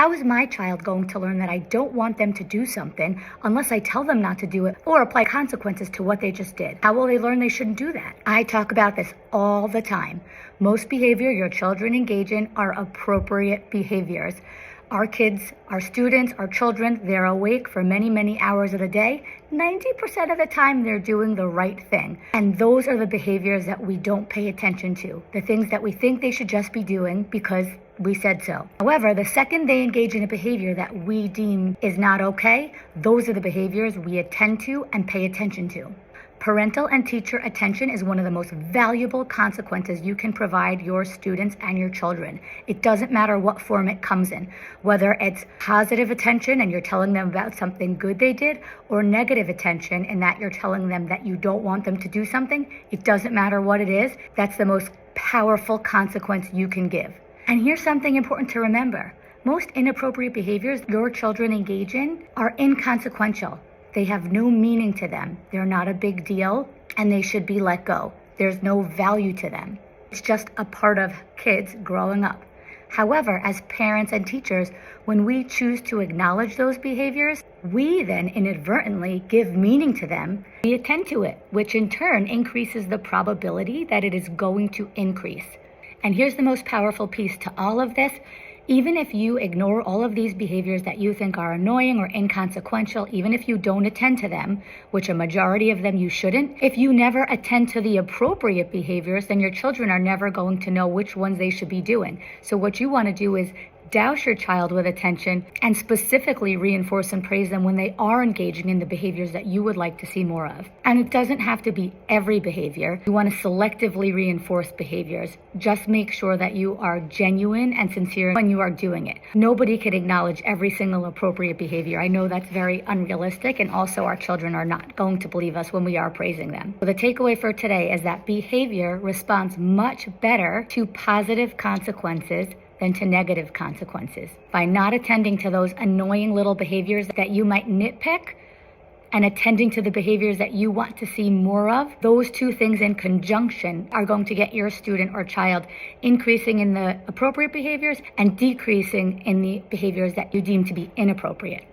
How is my child going to learn that I don't want them to do something unless I tell them not to do it or apply consequences to what they just did? How will they learn they shouldn't do that? I talk about this all the time. Most behavior your children engage in are appropriate behaviors. Our kids, our students, our children, they're awake for many, many hours of the day. 90% of the time, they're doing the right thing. And those are the behaviors that we don't pay attention to. The things that we think they should just be doing because we said so. However, the second they engage in a behavior that we deem is not okay, those are the behaviors we attend to and pay attention to. Parental and teacher attention is one of the most valuable consequences you can provide your students and your children. It doesn't matter what form it comes in, whether it's positive attention and you're telling them about something good they did, or negative attention in that you're telling them that you don't want them to do something. It doesn't matter what it is. That's the most powerful consequence you can give. And here's something important to remember. Most inappropriate behaviors your children engage in are inconsequential. They have no meaning to them. They're not a big deal, and they should be let go. There's no value to them. It's just a part of kids growing up. However, as parents and teachers, when we choose to acknowledge those behaviors, we then inadvertently give meaning to them. We attend to it, which in turn increases the probability that it is going to increase. And here's the most powerful piece to all of this. Even if you ignore all of these behaviors that you think are annoying or inconsequential, even if you don't attend to them, which a majority of them you shouldn't, if you never attend to the appropriate behaviors, then your children are never going to know which ones they should be doing. So what you want to do is douse your child with attention and specifically reinforce and praise them when they are engaging in the behaviors that you would like to see more of. And it doesn't have to be every behavior. You want to selectively reinforce behaviors. Just make sure that you are genuine and sincere when you are doing it. Nobody can acknowledge every single appropriate behavior. I know that's very unrealistic, and also our children are not going to believe us when we are praising them. So the takeaway for today is that behavior responds much better to positive consequences than to negative consequences. By not attending to those annoying little behaviors that you might nitpick and attending to the behaviors that you want to see more of, those two things in conjunction are going to get your student or child increasing in the appropriate behaviors and decreasing in the behaviors that you deem to be inappropriate.